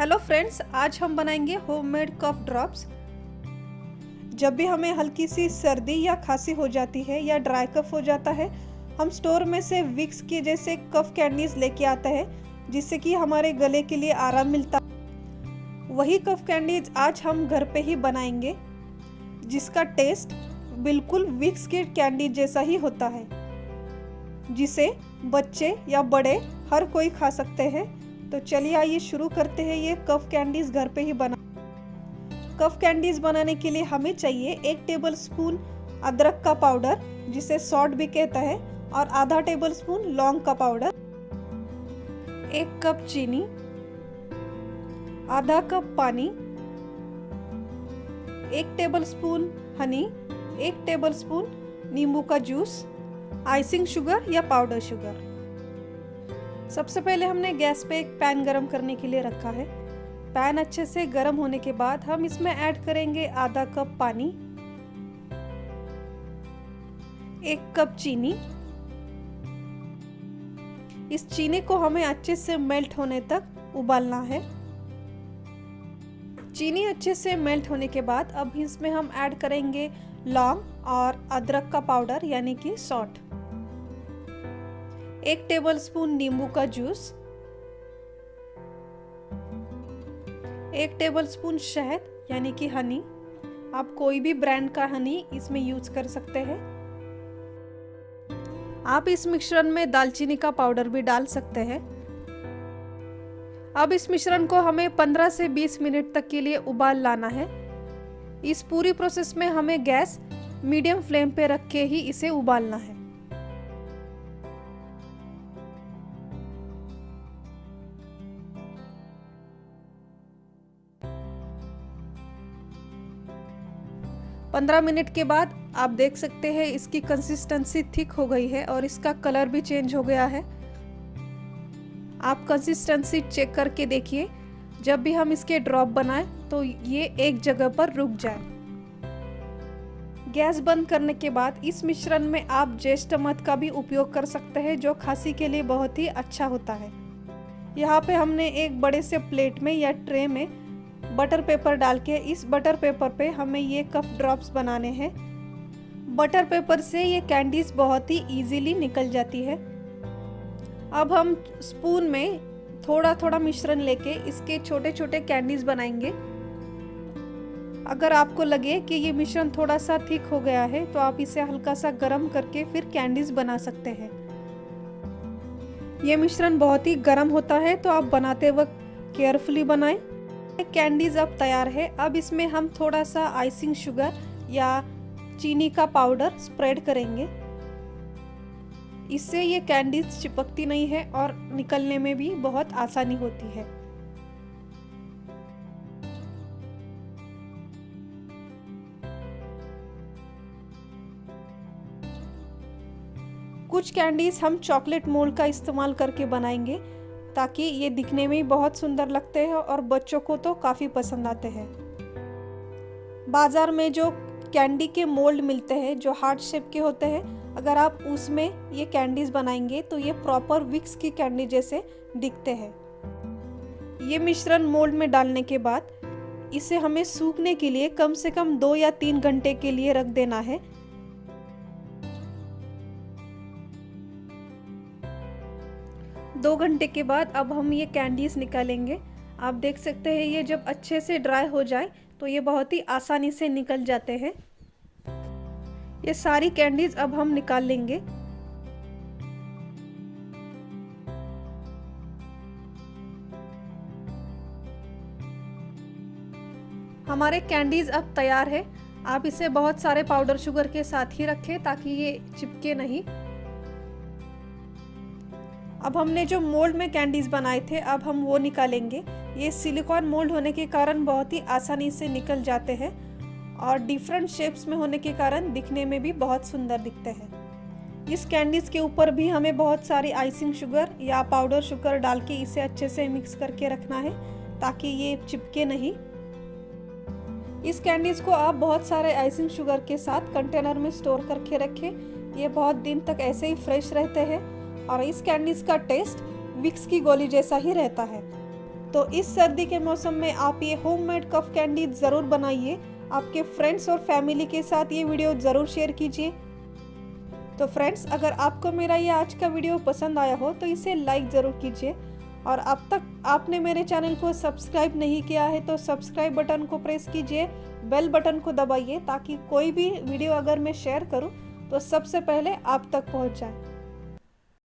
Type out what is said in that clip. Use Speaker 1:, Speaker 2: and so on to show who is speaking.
Speaker 1: Hello friends, आज हम बनाएंगे होममेड कफ ड्रॉप्स। जब भी हमें हल्की सी सर्दी या खांसी हो जाती है या ड्राई कफ हो जाता है, हम स्टोर में से विक्स के जैसे कफ कैंडीज लेके आते हैं, जिससे कि हमारे गले के लिए आराम मिलता है। वही कफ कैंडीज आज हम घर पे ही बनाएंगे, जिसका टेस्ट बिल्कुल विक्स के कैंडी जैसा ही होता है, जिसे बच्चे या बड़े हर कोई खा सकते हैं। तो चलिए आइए शुरू करते हैं ये कफ कैंडीज घर पे ही बना। कफ कैंडीज बनाने के लिए हमें चाहिए 1 टेबल स्पून अदरक का पाउडर, जिसे सॉल्ट भी कहता है, और आधा टेबल स्पून लौंग का पाउडर, 1 कप चीनी, आधा कप पानी, 1 table spoon Honey, 1 table spoon नींबू का जूस, आइसिंग शुगर या पाउडर शुगर। सबसे पहले हमने गैस पे एक पैन गरम करने के लिए रखा है। पैन अच्छे से गरम होने के बाद हम इसमें ऐड करेंगे आधा कप पानी, 1 कप चीनी। इस चीनी को हमें अच्छे से मेल्ट होने तक उबालना है। चीनी अच्छे से मेल्ट होने के बाद अब इसमें हम ऐड करेंगे लौंग और अदरक का पाउडर यानी कि सॉल्ट, 1 टेबल स्पून नींबू का जूस, 1 टेबल स्पून शहद यानी कि हनी। आप कोई भी ब्रांड का हनी इसमें यूज कर सकते हैं। आप इस मिश्रण में दालचीनी का पाउडर भी डाल सकते हैं। अब इस मिश्रण को हमें 15 से 20 मिनट तक के लिए उबाल लाना है। इस पूरी प्रोसेस में हमें गैस मीडियम फ्लेम पे रख के ही इसे उबालना है। पंद्रह मिनट के बाद आप देख सकते हैं इसकी कंसिस्टेंसी थिक हो गई है और इसका कलर भी चेंज हो गया है। आप कंसिस्टेंसी चेक करके देखिए, जब भी हम इसके ड्रॉप बनाएं तो ये एक जगह पर रुक जाए। गैस बंद करने के बाद इस मिश्रण में आप जेस्टमद का भी उपयोग कर सकते हैं, जो खांसी के लिए बहुत ही अच्छा होता है। यहाँ पे हमने एक बड़े से प्लेट में या ट्रे में बटर पेपर डाल के इस बटर पेपर पे हमें ये कफ ड्रॉप्स बनाने हैं। बटर पेपर से ये कैंडीज बहुत ही इजीली निकल जाती है। अब हम स्पून में थोड़ा थोड़ा मिश्रण लेके इसके छोटे छोटे कैंडीज बनाएंगे। अगर आपको लगे कि ये मिश्रण थोड़ा सा थिक हो गया है तो आप इसे हल्का सा गर्म करके फिर कैंडीज बना सकते हैं। ये मिश्रण बहुत ही गर्म होता है, तो आप बनाते वक्त केयरफुली बनाएं। कैंडीज अब तैयार है। अब इसमें हम थोड़ा सा आइसिंग शुगर या चीनी का पाउडर स्प्रेड करेंगे। इससे ये कैंडीज चिपकती नहीं है और निकलने में भी बहुत आसानी होती है। कुछ कैंडीज हम चॉकलेट मोल्ड का इस्तेमाल करके बनाएंगे, ताकि ये दिखने में बहुत सुंदर लगते हैं और बच्चों को तो काफ़ी पसंद आते हैं। बाज़ार में जो कैंडी के मोल्ड मिलते हैं जो हार्ट शेप के होते हैं, अगर आप उसमें ये कैंडीज बनाएंगे तो ये प्रॉपर विक्स की कैंडी जैसे दिखते हैं। ये मिश्रण मोल्ड में डालने के बाद इसे हमें सूखने के लिए कम से कम 2 या 3 घंटे के लिए रख देना है। दो घंटे के बाद अब हम ये कैंडीज निकालेंगे। आप देख सकते हैं ये जब अच्छे से ड्राई हो जाए तो ये बहुत ही आसानी से निकल जाते हैं। ये सारी कैंडीज अब हम निकाल लेंगे। हमारे कैंडीज अब तैयार है। आप इसे बहुत सारे पाउडर शुगर के साथ ही रखें ताकि ये चिपके नहीं। अब हमने जो मोल्ड में कैंडीज बनाए थे अब हम वो निकालेंगे। ये सिलिकॉन मोल्ड होने के कारण बहुत ही आसानी से निकल जाते हैं और डिफरेंट शेप्स में होने के कारण दिखने में भी बहुत सुंदर दिखते हैं। इस कैंडीज के ऊपर भी हमें बहुत सारी आइसिंग शुगर या पाउडर शुगर डाल के इसे अच्छे से मिक्स करके रखना है, ताकि ये चिपके नहीं। इस कैंडीज को आप बहुत सारे आइसिंग शुगर के साथ कंटेनर में स्टोर करके रखें। ये बहुत दिन तक ऐसे ही फ्रेश रहते हैं और इस कैंडीज का टेस्ट विक्स की गोली जैसा ही रहता है। तो इस सर्दी के मौसम में आप ये होममेड कफ कैंडी ज़रूर बनाइए। आपके फ्रेंड्स और फैमिली के साथ ये वीडियो ज़रूर शेयर कीजिए। तो फ्रेंड्स, अगर आपको मेरा ये आज का वीडियो पसंद आया हो तो इसे लाइक ज़रूर कीजिए, और अब तक आपने मेरे चैनल को सब्सक्राइब नहीं किया है तो सब्सक्राइब बटन को प्रेस कीजिए, बेल बटन को दबाइए, ताकि कोई भी वीडियो अगर मैं शेयर करूं तो सबसे पहले आप तक पहुंच जाए।